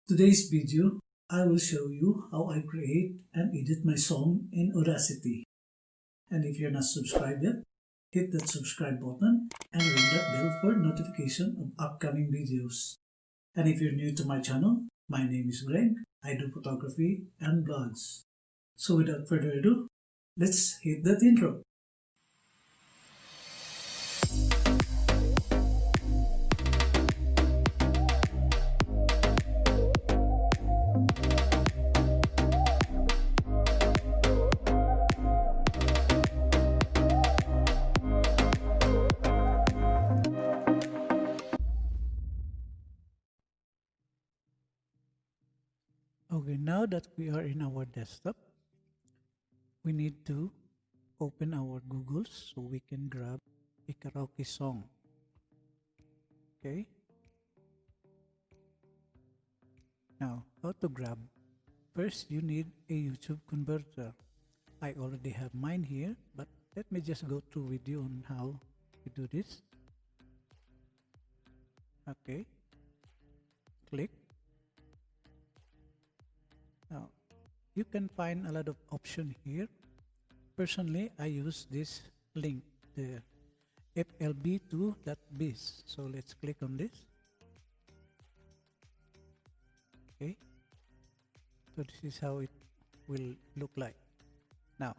Today's video, I will show you how I create and edit my song in Audacity. And if you're not subscribed yet, hit that subscribe button and ring that bell for notification of upcoming videos. And if you're new to my channel, my name is Greg. I do photography and blogs. So without further ado, let's hit that intro. Okay, now that we are in our desktop, we need to open our Google so we can grab a karaoke song. Okay. Now, how to grab? First, you need a YouTube converter. I already have mine here, but let me just go through with you on how we do this. Okay. Click. Now, you can find a lot of options here. Personally, I use this link, the flb2.biz. So let's click on this. Okay. So this is how it will look like. Now,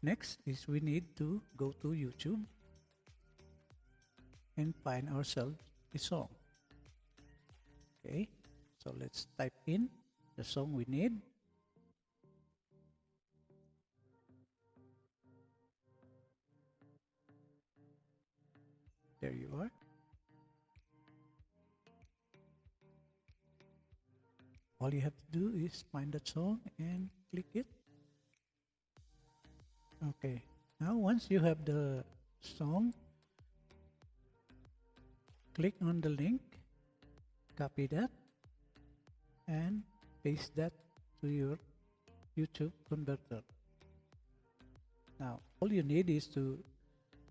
next is we need to go to YouTube and find ourselves a song. Okay. So let's type in the song we need. There you are. All you have to do is find that song and click it. Okay. Now once you have the song, click on the link, copy that, and paste that to your YouTube converter. Now, all you need is to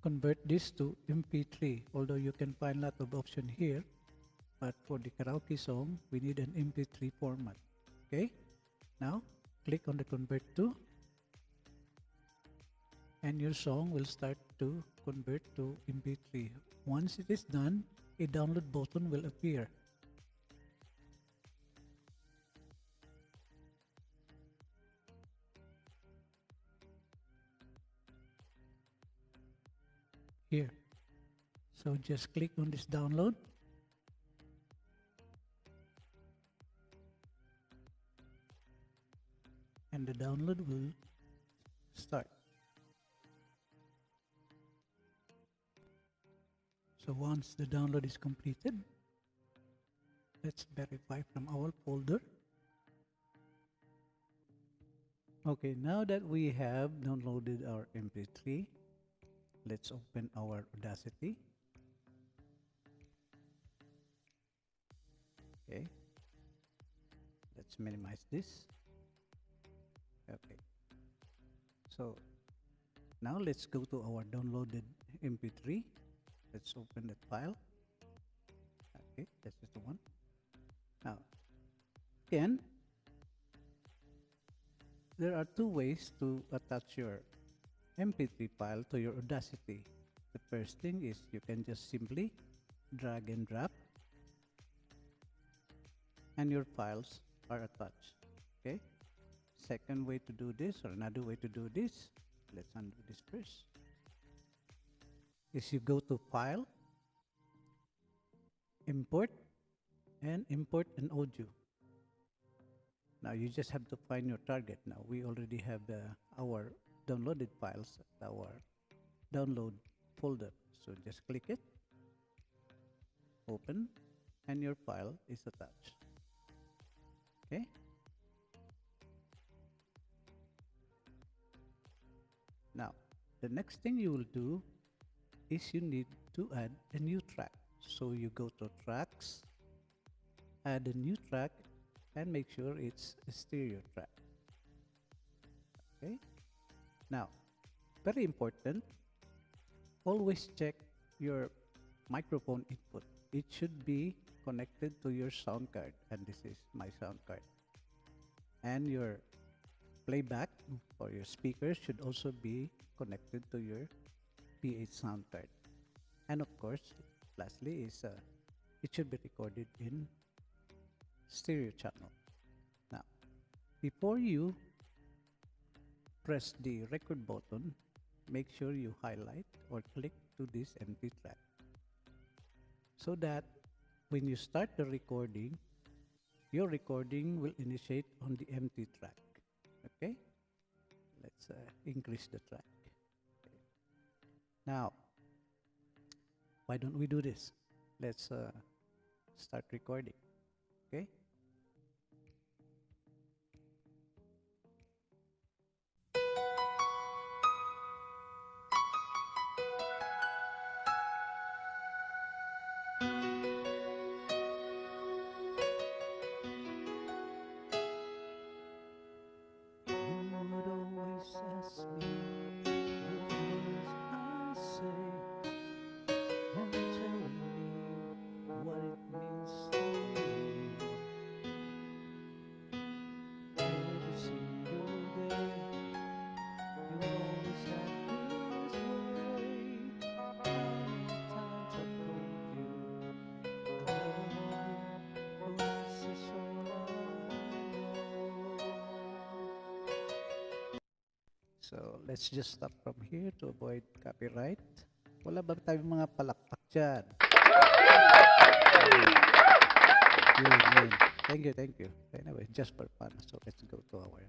convert this to MP3, although you can find a lot of options here, but for the karaoke song, we need an MP3 format. Okay, now click on the convert to, and your song will start to convert to MP3. Once it is done, a download button will appear. Here. So just click on this download. And the download will start. So once the download is completed, let's verify from our folder. Okay, now that we have downloaded our MP3, let's open our Audacity. Okay, let's minimize this. Okay, so now let's go to our downloaded MP3. Let's open that file. Okay, this is the one. Now, again, there are two ways to attach your MP3 file to your Audacity. The first thing is you can just simply drag and drop, and your files are attached. Okay. Second way to do this, or another way to do this, let's undo this first, is you go to File, Import, and import an audio. Now you just have to find your target. Now we already have our downloaded files at our download folder. So just click it, open, and your file is attached. Okay. Now, the next thing you will do is you need to add a new track. So you go to Tracks, add a new track, and make sure it's a stereo track. Okay. Now, very important, always check your microphone input. It should be connected to your sound card, and this is my sound card. And your playback or your speakers should also be connected to your V8 sound card. And of course, lastly is it should be recorded in stereo channel. Now, before you press the record button, make sure you highlight or click to this empty track, so that when you start the recording, your recording will initiate on the empty track. Okay, let's increase the track. Okay. Now, why don't we do this? Let's start recording. Okay. So, let's just stop from here to avoid copyright. Wala ba tayong mga palakpak dyan? Yun. Thank you. Anyway, just for fun. So, let's go to our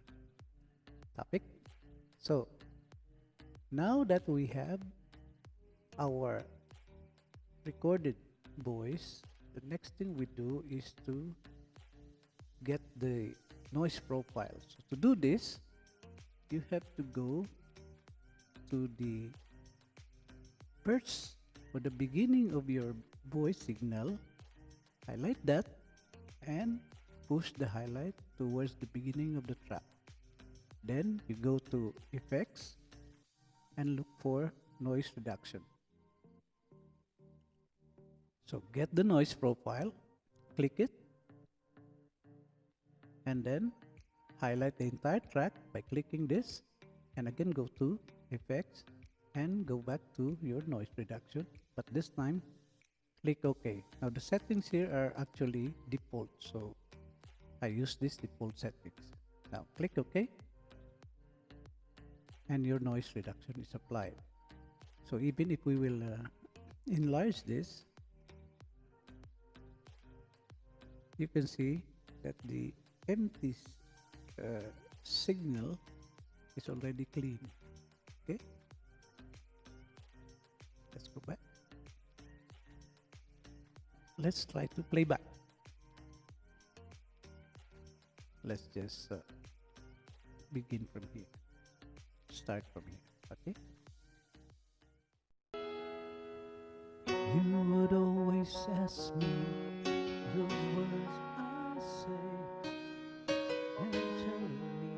topic. So, now that we have our recorded voice, the next thing we do is to get the noise profile. So, to do this, you have to go to the first or the beginning of your voice signal, highlight that, and push the highlight towards the beginning of the track. Then you go to effects and look for noise reduction. So get the noise profile, click it, and then highlight the entire track by clicking this, and again go to effects and go back to your noise reduction, but this time click OK. Now the settings here are actually default, so I use this default settings. Now click OK, and your noise reduction is applied. So even if we will enlarge this, you can see that the empty signal is already clean. Okay, let's go back. Let's try to play back. Let's just begin from here, start from here. Okay, you would always ask me those words I say, and tell me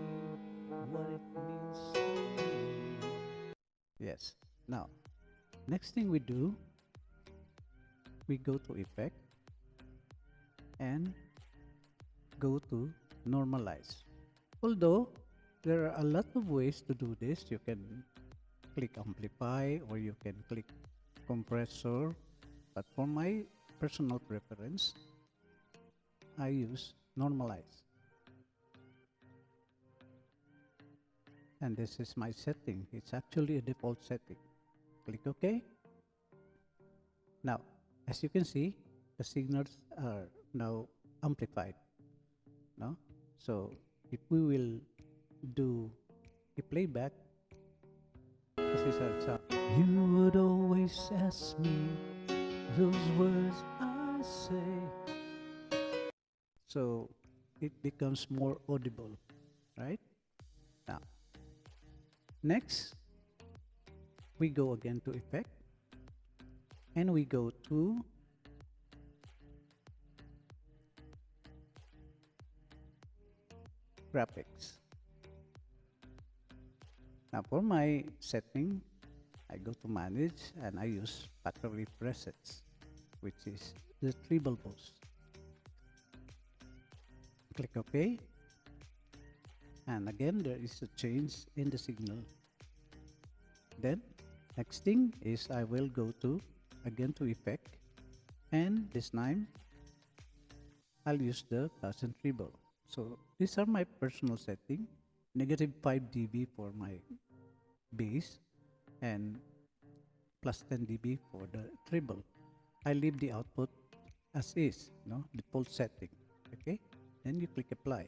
what it means to me. Yes. Now, next thing we do, we go to effect and go to normalize. Although there are a lot of ways to do this, you can click amplify or you can click compressor, but for my personal preference, I use normalize. And this is my setting. It's actually a default setting. Click OK. Now, as you can see, the signals are now amplified. No? So, if we will do a playback, this is our sound. You would always ask me those words I say. So, it becomes more audible, right? Now, next, we go again to effect, and we go to graphics. Now for my setting, I go to manage and I use factory presets, which is the treble boost. Click OK. And again, there is a change in the signal. Then, next thing is I will go to, again to Effect. And this time, I'll use the constant treble. So, these are my personal setting. Negative 5 dB for my bass. And plus 10 dB for the treble. I leave the output as is, default setting. Okay, then you click apply.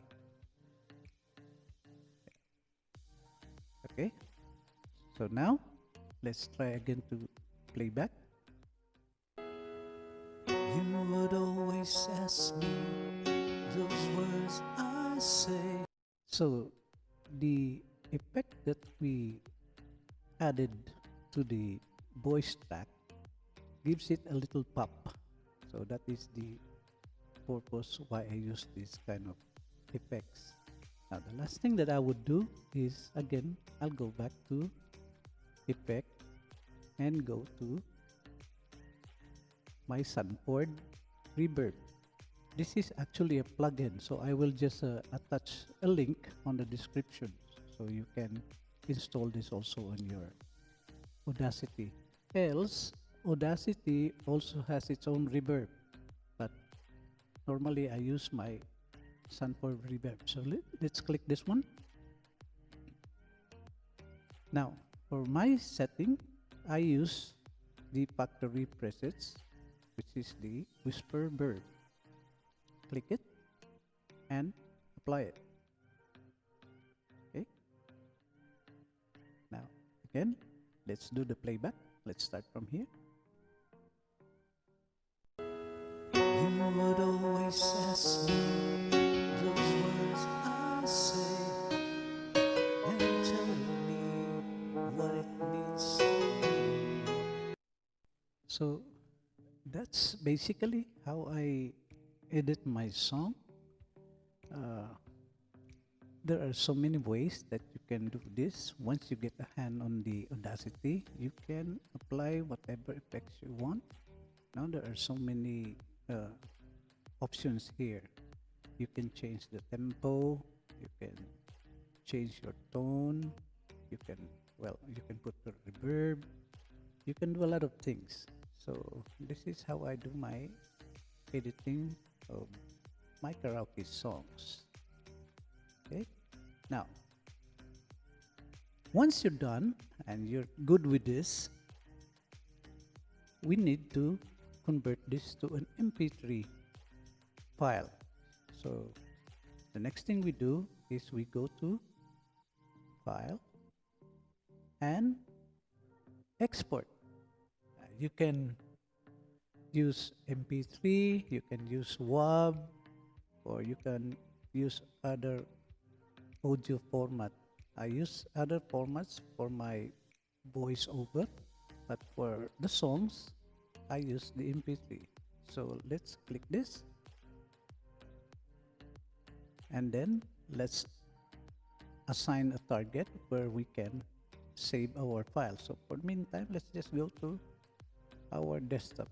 Okay, so now let's try again to play back. You would always ask me those words I say. So the effect that we added to the voice track gives it a little pop. So that is the purpose why I use this kind of effects. Now the last thing that I would do is, again, I'll go back to Effect and go to my Sandford Reverb. This is actually a plugin, so I will just attach a link on the description so you can install this also on your Audacity. Else, Audacity also has its own reverb, but normally I use my Sandford Reverb. So let's click this one. Now, for my setting, I use the factory presets, which is the Whisper Bird. Click it and apply it. Okay. Now, again, let's do the playback. Let's start from here. You would always ask me those words I say, and tell me what it means to me. So that's basically how I edit my song. There are so many ways that you can do this. Once you get a hand on the Audacity, you can apply whatever effects you want. Now there are so many options here. You can change the tempo, you can change your tone, you can put the reverb, you can do a lot of things. So this is how I do my editing of my karaoke songs. Okay, now once you're done and you're good with this, we need to convert this to an MP3 file. So the next thing we do is we go to File and Export. You can use MP3, you can use WAV, or you can use other audio format. I use other formats for my voiceover, but for the songs, I use the MP3. So let's click this, and then let's assign a target where we can save our file. So for the meantime, let's just go to our desktop.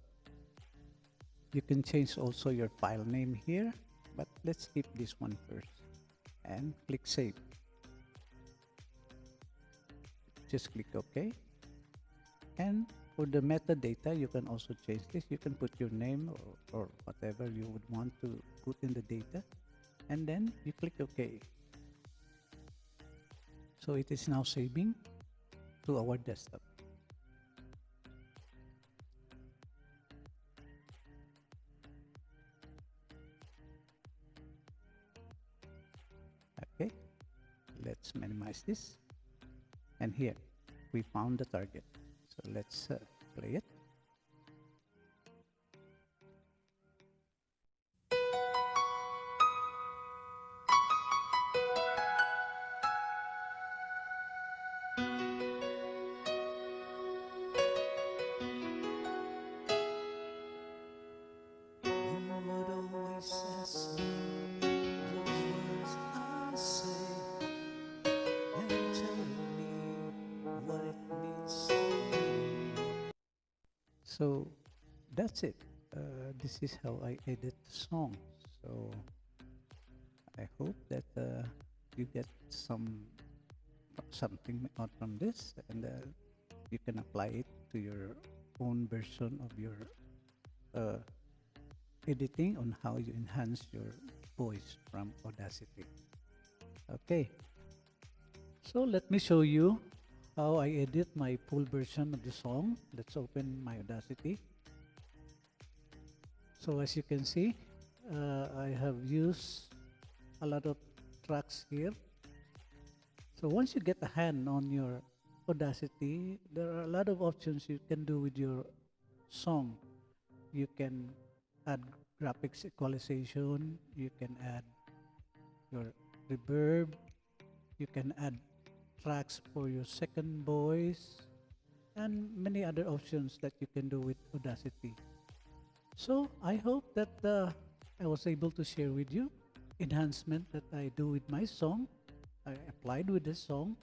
You can change also your file name here, but let's keep this one first and click save. Just click OK. And for the metadata, you can also change this. You can put your name or whatever you would want to put in the data, and then you click OK. So it is now saving to our desktop. Okay, let's minimize this, and here we found the target. So let's play it. So that's it. This is how I edit songs. So I hope that you get something out from this, and you can apply it to your own version of your editing on how you enhance your voice from Audacity. Okay, so let me show you how I edit my full version of the song. Let's open my Audacity. So as you can see, I have used a lot of tracks here. So once you get a hand on your Audacity, there are a lot of options you can do with your song. You can add graphics equalization, you can add your reverb, you can add tracks for your second voice, and many other options that you can do with Audacity. So I hope that I was able to share with you enhancement that I do with my song. I applied with this song,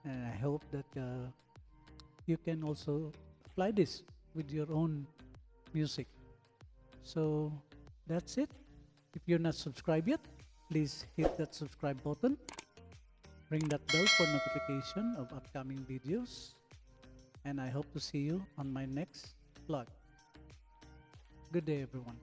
and I hope that you can also apply this with your own music. So that's it. If you're not subscribed yet, please hit that subscribe button. Ring that bell for notification of upcoming videos. And I hope to see you on my next vlog. Good day, everyone.